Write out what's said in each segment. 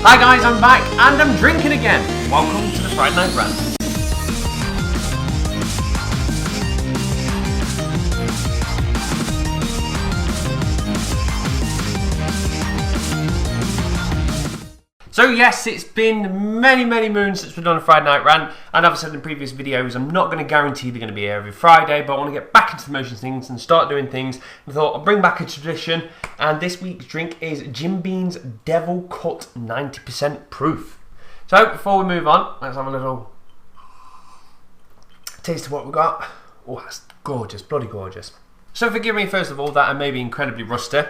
Hi guys, I'm back and I'm drinking again. Welcome to the Friday Night Rant. So yes, it's been many moons since we've done a Friday Night Rant, and as I've said in previous videos, I'm not going to guarantee they're going to be here every Friday, but I want to get back into the motion of things and start doing things. I thought I'll bring back a tradition, and this week's drink is Jim Beam's Devil Cut 90% Proof. So before we move on, let's have a little taste of what we got. Oh, that's gorgeous, bloody gorgeous. So forgive me first of all that I may be incredibly rusty.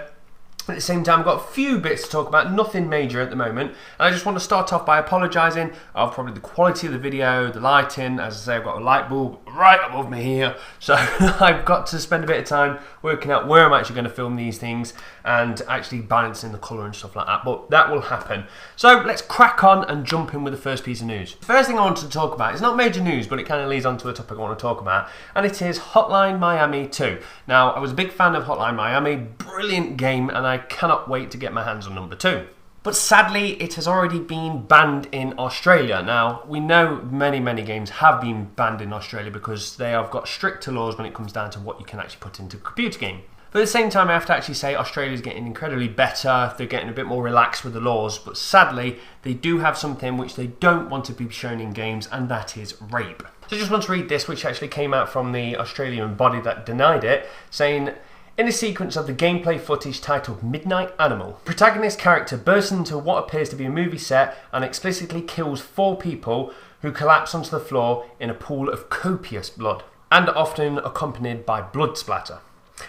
At the same time, I've got a few bits to talk about, nothing major at the moment. And I just want to start off by apologising of probably the quality of the video, the lighting. As I say, I've got a light bulb right above me here. So I've got to spend a bit of time working out where I'm actually going to film these things and actually balancing the colour and stuff like that. But that will happen. So let's crack on and jump in with the first piece of news. The first thing I wanted to talk about is not major news, but it kind of leads on to a topic I want to talk about. And it is Hotline Miami 2. Now, I was a big fan of Hotline Miami. Brilliant game, and I cannot wait to get my hands on number 2. But sadly, it has already been banned in Australia. Now, we know many games have been banned in Australia because they have got stricter laws when it comes down to what you can actually put into a computer game. But at the same time, I have to actually say Australia's getting incredibly better. They're getting a bit more relaxed with the laws, but sadly, they do have something which they don't want to be shown in games, and that is rape. So I just want to read this, which actually came out from the Australian body that denied it, saying, in a sequence of the gameplay footage titled Midnight Animal, protagonist character bursts into what appears to be a movie set and explicitly kills 4 people who collapse onto the floor in a pool of copious blood, and often accompanied by blood splatter.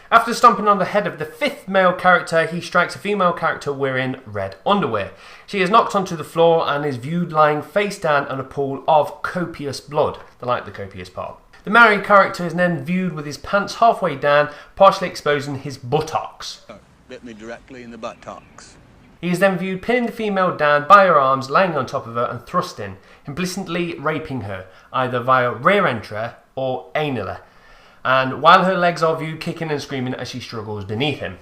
After stomping on the head of the 5th male character, he strikes a female character wearing red underwear. She is knocked onto the floor and is viewed lying face down in a pool of copious blood. I like the copious part. The married character is then viewed with his pants halfway down, partially exposing his buttocks. Bit me directly in the buttocks. He is then viewed pinning the female down by her arms, laying on top of her and thrusting, implicitly raping her, either via rear entry or anally, and while her legs are viewed kicking and screaming as she struggles beneath him.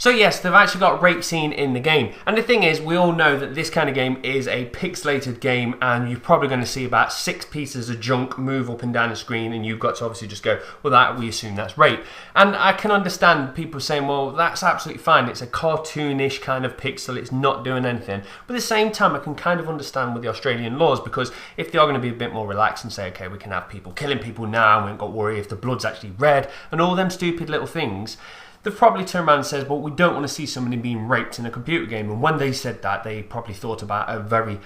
So yes, they've actually got a rape scene in the game. And the thing is, we all know that this kind of game is a pixelated game, and you're probably going to see about 6 pieces of junk move up and down the screen, and you've got to obviously just go, well, that we assume that's rape. And I can understand people saying, well, that's absolutely fine. It's a cartoonish kind of pixel. It's not doing anything. But at the same time, I can kind of understand with the Australian laws, because if they are going to be a bit more relaxed and say, okay, we can have people killing people now, and we ain't got to worry if the blood's actually red, and all them stupid little things, they've probably turned around and says, well, we don't want to see somebody being raped in a computer game. And when they said that, they probably thought about a very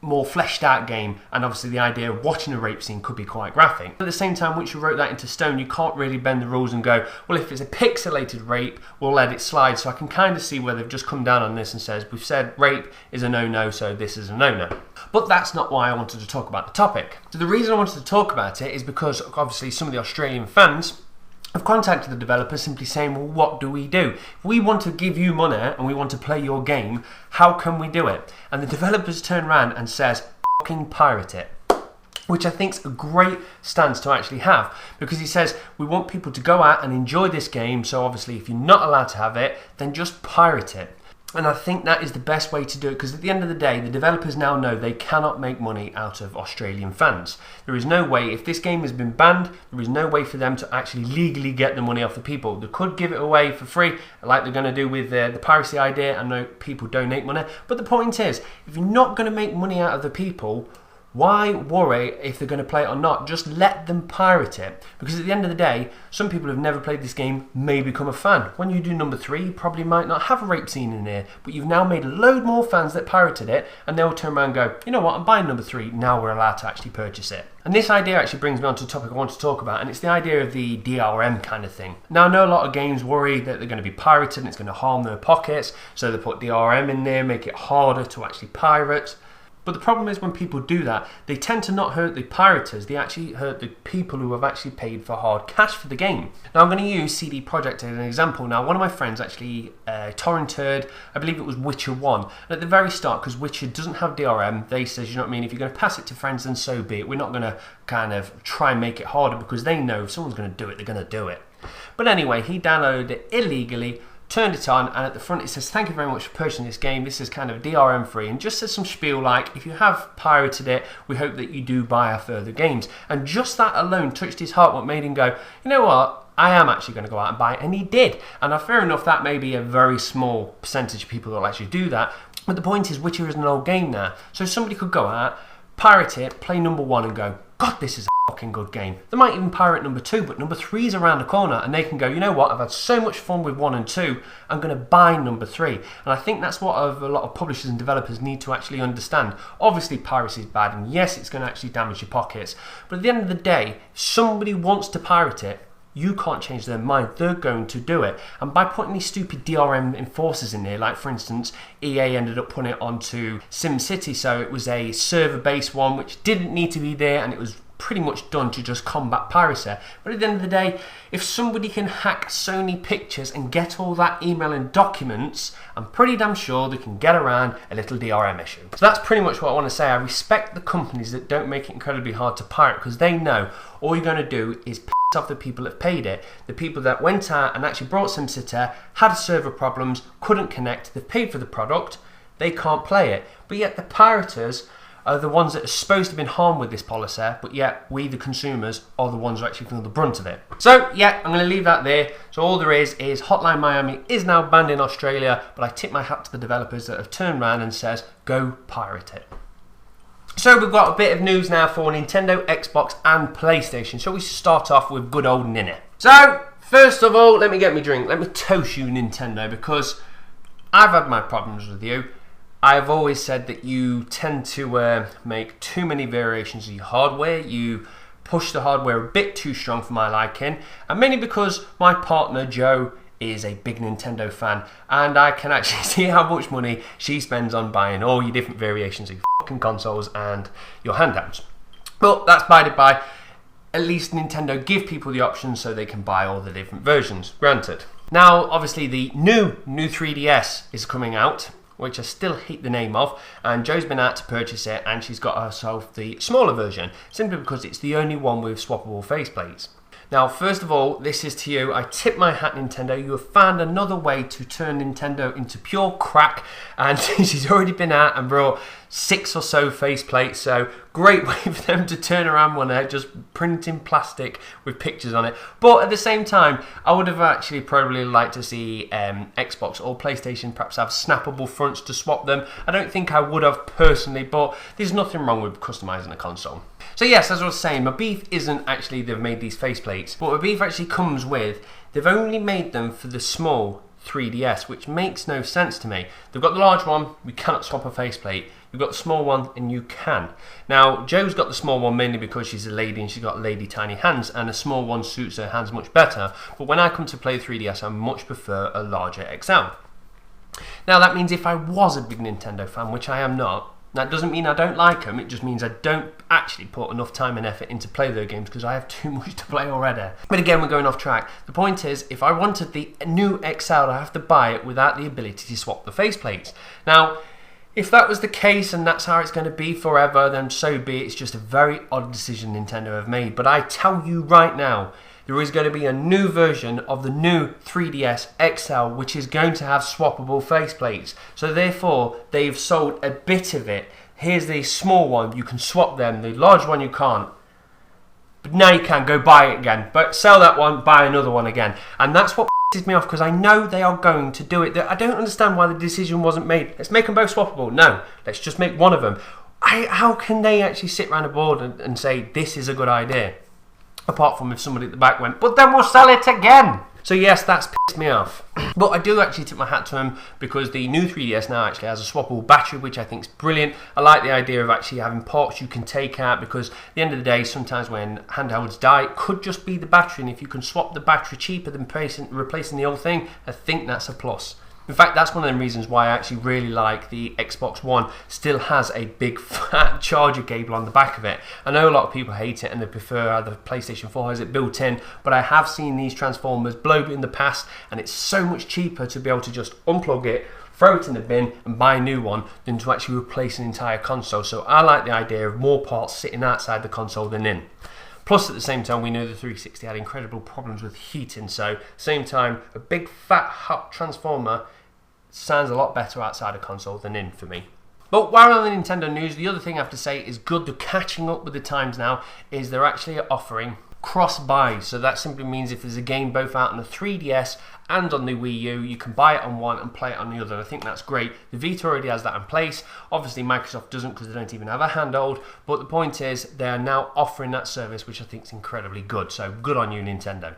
more fleshed out game, and obviously the idea of watching a rape scene could be quite graphic. At the same time, once you wrote that into stone, you can't really bend the rules and go, well, if it's a pixelated rape, we'll let it slide. So I can kind of see where they've just come down on this and says, we've said rape is a no-no, so this is a no-no. But that's not why I wanted to talk about the topic. So the reason I wanted to talk about it is because obviously some of the Australian fans I've contacted the developers simply saying, well, what do we do? If we want to give you money and we want to play your game, how can we do it? And the developers turn around and says, fucking pirate it. Which I think is a great stance to actually have, because he says, we want people to go out and enjoy this game, so obviously if you're not allowed to have it, then just pirate it. And I think that is the best way to do it, because at the end of the day, the developers now know they cannot make money out of Australian fans. There is no way, if this game has been banned, there is no way for them to actually legally get the money off the people. They could give it away for free, like they're going to do with the piracy idea. I know people donate money, but the point is, if you're not going to make money out of the people, why worry if they're going to play it or not? Just let them pirate it. Because at the end of the day, some people who've never played this game may become a fan. When you do number 3, you probably might not have a rape scene in there, but you've now made a load more fans that pirated it, and they'll turn around and go, you know what, I'm buying number 3, now we're allowed to actually purchase it. And this idea actually brings me on to a topic I want to talk about, and it's the idea of the DRM kind of thing. Now, I know a lot of games worry that they're going to be pirated and it's going to harm their pockets, so they put DRM in there, make it harder to actually pirate. But the problem is when people do that, they tend to not hurt the pirators, they actually hurt the people who have actually paid for hard cash for the game. Now I'm going to use CD Projekt as an example. Now one of my friends actually torrented, I believe it was Witcher 1. And at the very start, because Witcher doesn't have DRM, they says, you know what I mean, if you're going to pass it to friends, then so be it. We're not going to kind of try and make it harder, because they know if someone's going to do it, they're going to do it. But anyway, he downloaded it illegally, turned it on, and at the front it says, thank you very much for purchasing this game. This is kind of DRM free, and just says some spiel like, if you have pirated it, we hope that you do buy our further games. And just that alone touched his heart, what made him go, you know what, I am actually going to go out and buy it, and he did. And fair enough, that may be a very small percentage of people that will actually do that, but the point is, Witcher is an old game now, so somebody could go out, pirate it, play number 1 and go, God, this is a fucking good game. They might even pirate number 2, but number 3 is around the corner, and they can go, you know what, I've had so much fun with 1 and 2, I'm going to buy number 3. And I think that's what a lot of publishers and developers need to actually understand. Obviously, piracy is bad, and yes, it's going to actually damage your pockets, but at the end of the day, if somebody wants to pirate it, you can't change their mind, they're going to do it. And by putting these stupid DRM enforcers in there, like for instance, EA ended up putting it onto SimCity, so it was a server-based one which didn't need to be there, and it was pretty much done to just combat piracy. But at the end of the day, if somebody can hack Sony Pictures and get all that email and documents, I'm pretty damn sure they can get around a little DRM issue. So that's pretty much what I want to say. I respect the companies that don't make it incredibly hard to pirate, because they know all you're going to do is piss off the people that paid it. The people that went out and actually brought SimCity, had server problems, couldn't connect, they've paid for the product, they can't play it. But yet the pirators are the ones that are supposed to have been harmed with this policy, but yet we, the consumers, are the ones who actually feel the brunt of it. So yeah, I'm going to leave that there. So all there is Hotline Miami is now banned in Australia, but I tip my hat to the developers that have turned around and says, go pirate it. So we've got a bit of news now for Nintendo, Xbox and PlayStation. So we start off with good old Ninny. So first of all, let me get me drink. Let me toast you, Nintendo, because I've had my problems with you. I've always said that you tend to make too many variations of your hardware. You push the hardware a bit too strong for my liking, and mainly because my partner Joe is a big Nintendo fan, and I can actually see how much money she spends on buying all your different variations of your fucking consoles and your handhelds. But that's by the by. At least Nintendo give people the options so they can buy all the different versions, granted. Now, obviously, the new 3DS is coming out, which I still hate the name of, and Joe's been out to purchase it, and she's got herself the smaller version, simply because it's the only one with swappable faceplates. Now, first of all, this is to you. I tip my hat, Nintendo. You have found another way to turn Nintendo into pure crack, and she's already been out and brought 6 or so faceplates, so great way for them to turn around one out, just printing plastic with pictures on it. But at the same time, I would have actually probably liked to see Xbox or PlayStation perhaps have snappable fronts to swap them. I don't think I would have personally, but there's nothing wrong with customizing a console. So yes, as I was saying, my beef isn't actually they've made these faceplates, but my beef actually comes with they've only made them for the small 3DS, which makes no sense to me. They've got the large one, we cannot swap a faceplate. You've got the small one, and you can. Now, Joe's got the small one mainly because she's a lady and she's got lady tiny hands, and a small one suits her hands much better. But when I come to play 3DS, I much prefer a larger XL. Now, that means if I was a big Nintendo fan, which I am not, that doesn't mean I don't like them, it just means I don't actually put enough time and effort into play their games because I have too much to play already. But again, we're going off track. The point is, if I wanted the new XL, I have to buy it without the ability to swap the faceplates. Now, if that was the case and that's how it's going to be forever, then so be it. It's just a very odd decision Nintendo have made. But I tell you right now, there is going to be a new version of the new 3DS XL, which is going to have swappable faceplates. So therefore, they've sold a bit of it. Here's the small one, you can swap them. The large one you can't. But now you can, go buy it again. But sell that one, buy another one again. And that's what pisses me off, because I know they are going to do it. I don't understand why the decision wasn't made. Let's make them both swappable. No, let's just make one of them. How can they actually sit around a board and say, this is a good idea? Apart from if somebody at the back went, but then we'll sell it again. So yes, that's pissed me off. But I do actually tip my hat to him, because the new 3DS now actually has a swappable battery, which I think is brilliant. I like the idea of actually having parts you can take out, because at the end of the day, sometimes when handhelds die, it could just be the battery, and if you can swap the battery cheaper than replacing the old thing, I think that's a plus. In fact, that's one of the reasons why I actually really like the Xbox One. Still has a big fat charger cable on the back of it. I know a lot of people hate it and they prefer the PlayStation 4 has it built in, but I have seen these transformers blow up in the past, and it's so much cheaper to be able to just unplug it, throw it in the bin and buy a new one than to actually replace an entire console. So I like the idea of more parts sitting outside the console than in. Plus, at the same time, we know the 360 had incredible problems with heating, so at the same time, a big fat hot transformer sounds a lot better outside a console than in for me. But while on the Nintendo news, the other thing I have to say is good. They're catching up with the times now, is they're actually offering cross-buys. So that simply means if there's a game both out on the 3DS and on the Wii U, you can buy it on one and play it on the other. I think that's great. The Vita already has that in place. Obviously, Microsoft doesn't because they don't even have a handheld. But the point is, they are now offering that service, which I think is incredibly good. So good on you, Nintendo.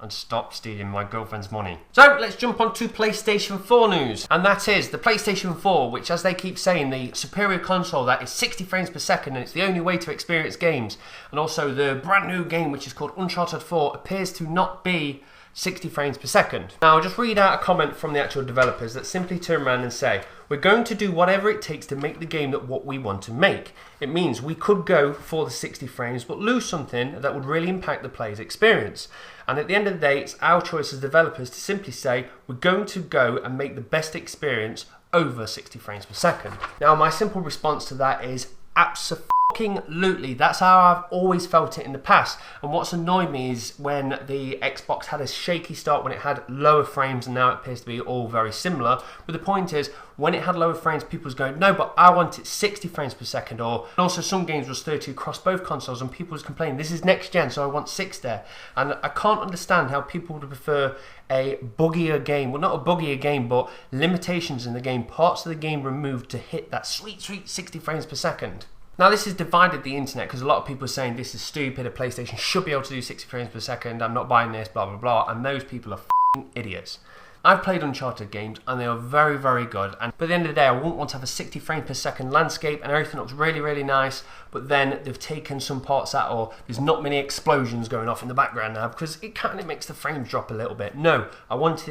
And stop stealing my girlfriend's money. So let's jump on to PlayStation 4 news. And that is the PlayStation 4, which, as they keep saying, the superior console that is 60 frames per second, and it's the only way to experience games. And also the brand new game, which is called Uncharted 4, appears to not be 60 frames per second. Now I'll just read out a comment from the actual developers that simply turn around and say, we're going to do whatever it takes to make the game that what we want to make. It means we could go for the 60 frames but lose something that would really impact the player's experience. And at the end of the day, it's our choice as developers to simply say, we're going to go and make the best experience over 60 frames per second. Now my simple response to that is absolutely. That's how I've always felt it in the past. And what's annoyed me is when the Xbox had a shaky start, when it had lower frames, and now it appears to be all very similar. But the point is, when it had lower frames, people was going, no, but I want it 60 frames per second. Or and also some games was 30 across both consoles, and people was complaining, this is next gen, so I want 6 there. And I can't understand how people would prefer a buggier game. Well, not a buggier game, but limitations in the game, parts of the game removed to hit that sweet 60 frames per second. Now this has divided the internet because a lot of people are saying this is stupid, a PlayStation should be able to do 60 frames per second, I'm not buying this, blah blah blah, and those people are f***ing idiots. I've played Uncharted games and they are very, very good, and at the end of the day I wouldn't want to have a 60 frames per second landscape and everything looks really, really nice, but then they've taken some parts out, or there's not many explosions going off in the background now because it kind of makes the frames drop a little bit. No, I want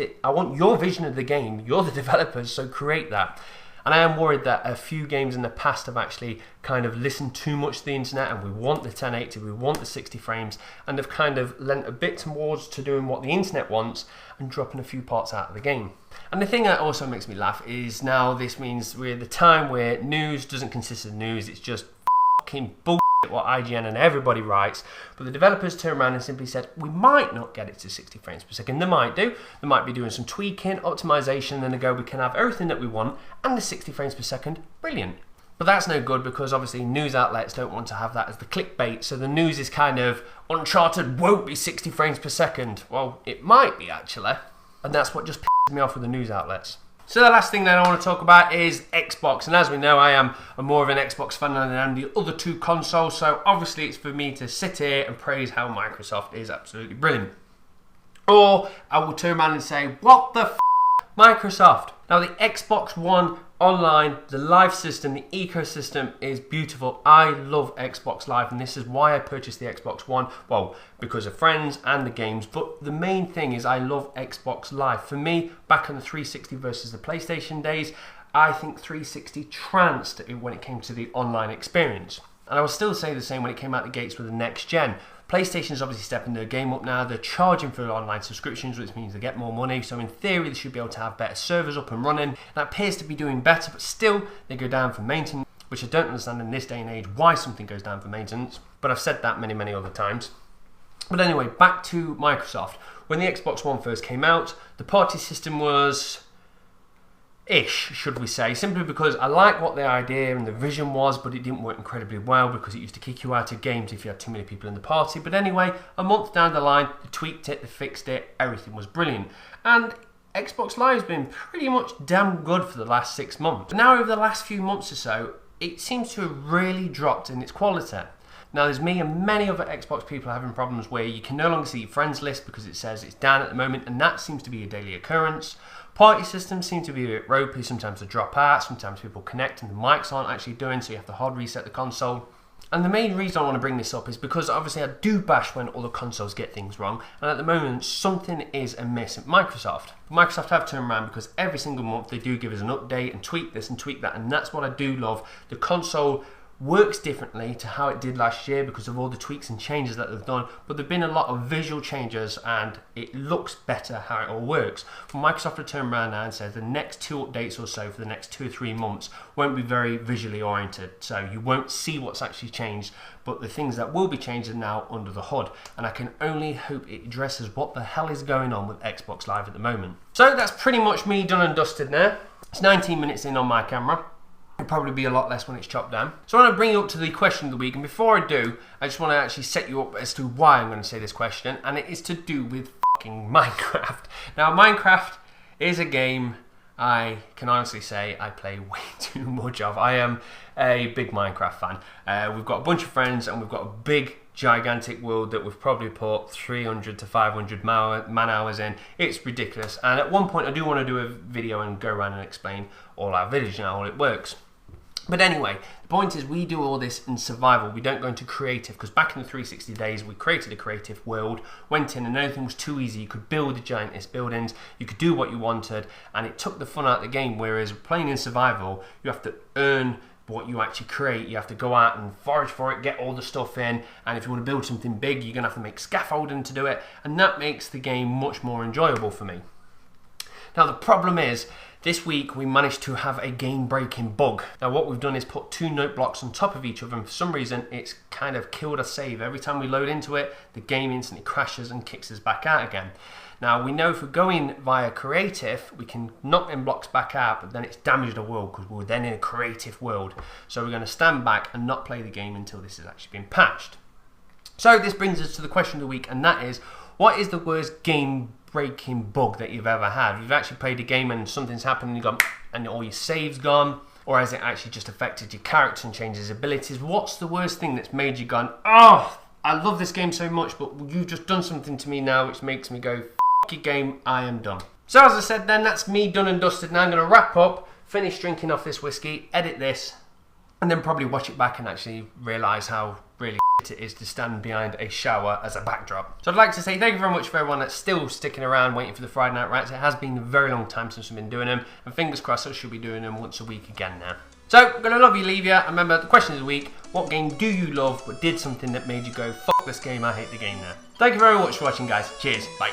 your vision of the game, you're the developers, so create that. And I am worried that a few games in the past have actually kind of listened too much to the internet, and we want the 1080, we want the 60 frames, and they've kind of lent a bit towards to doing what the internet wants and dropping a few parts out of the game. And the thing that also makes me laugh is now this means we're at the time where news doesn't consist of news, it's just fucking bullshit what IGN and everybody writes, but the developers turned around and simply said, we might not get it to 60 frames per second. They might do. They might be doing some tweaking, optimization, and then they go, we can have everything that we want and the 60 frames per second. Brilliant. But that's no good because obviously news outlets don't want to have that as the clickbait, so the news is kind of, Uncharted won't be 60 frames per second. Well, it might be actually, and that's what just pisses me off with the news outlets. So the last thing that I want to talk about is Xbox, and as we know I am more of an Xbox fan than I am the other two consoles, so obviously it's for me to sit here and praise how Microsoft is absolutely brilliant. Or I will turn around and say, what the f***, Microsoft? Now the Xbox One online, the live system, the ecosystem is beautiful. I love Xbox Live, and this is why I purchased the Xbox One. Well, because of friends and the games, but the main thing is I love Xbox Live. For me, back on the 360 versus the PlayStation days, I think 360 trounced it when it came to the online experience. And I will still say the same when it came out the gates with the next gen. PlayStation is obviously stepping their game up now. They're charging for online subscriptions, which means they get more money. So in theory, they should be able to have better servers up and running. That appears to be doing better, but still, they go down for maintenance, which I don't understand in this day and age why something goes down for maintenance. But I've said that many, many other times. But anyway, back to Microsoft. When the Xbox One first came out, the party system was ish, should we say, simply because I like what the idea and the vision was, but it didn't work incredibly well because it used to kick you out of games if you had too many people in the party. But anyway, a month down the line, they tweaked it, they fixed it, everything was brilliant. And Xbox Live's been pretty much damn good for the last 6 months. But now over the last few months or so, it seems to have really dropped in its quality. Now there's me and many other Xbox people having problems where you can no longer see your friends list because it says it's down at the moment, and that seems to be a daily occurrence. Party systems seem to be a bit ropey, sometimes they drop out, sometimes people connect and the mics aren't actually doing, so you have to hard reset the console. And the main reason I want to bring this up is because obviously I do bash when other consoles get things wrong, and at the moment something is amiss at Microsoft. Microsoft have turned around because every single month they do give us an update and tweak this and tweak that, and that's what I do love. The console works differently to how it did last year because of all the tweaks and changes that they've done, but there've been a lot of visual changes and it looks better how it all works. Microsoft have turned around now and said the next 2 updates or so for the next 2 or 3 months won't be very visually oriented, so you won't see what's actually changed, but the things that will be changed are now under the hood, and I can only hope it addresses what the hell is going on with Xbox Live at the moment. So that's pretty much me done and dusted now. It's 19 minutes in on my camera. It'll probably be a lot less when it's chopped down. So I want to bring you up to the question of the week, and before I do, I just want to actually set you up as to why I'm going to say this question, and it is to do with fucking Minecraft. Now, Minecraft is a game I can honestly say I play way too much of. I am a big Minecraft fan. We've got a bunch of friends and we've got a big gigantic world that we've probably put 300 to 500 man hours in. It's ridiculous, and at one point I do want to do a video and go around and explain all our villages and how it works. But anyway, the point is we do all this in survival. We don't go into creative, because back in the 360 days we created a creative world, went in and everything was too easy. You could build the giantest buildings, you could do what you wanted, and it took the fun out of the game. Whereas playing in survival, you have to earn what you actually create. You have to go out and forage for it, get all the stuff in, and if you want to build something big, you're going to have to make scaffolding to do it, and that makes the game much more enjoyable for me. Now the problem is, this week we managed to have a game-breaking bug. Now what we've done is put 2 note blocks on top of each other, and for some reason it's kind of killed a save. Every time we load into it, the game instantly crashes and kicks us back out again. Now we know if we're going via creative, we can knock them blocks back out, but then it's damaged our world because we're then in a creative world. So we're going to stand back and not play the game until this has actually been patched. So this brings us to the question of the week, and that is, what is the worst game-breaking bug that you've ever had? You've actually played a game and something's happened and you've gone, and all your save's gone, or has it actually just affected your character and changed his abilities? What's the worst thing that's made you gone, oh, I love this game so much, but you've just done something to me now which makes me go, f*** your game, I am done. So as I said then, that's me done and dusted. Now I'm going to wrap up, finish drinking off this whiskey, edit this, and then probably watch it back and actually realise how really it is to stand behind a shower as a backdrop. So I'd like to say thank you very much for everyone that's still sticking around waiting for the Friday Night Rants. It has been a very long time since we've been doing them, and fingers crossed I should be doing them once a week again now. So, I'm going to love you, leave you. Remember, the question of the week, what game do you love but did something that made you go, fuck this game, I hate the game now? Thank you very much for watching, guys. Cheers, bye.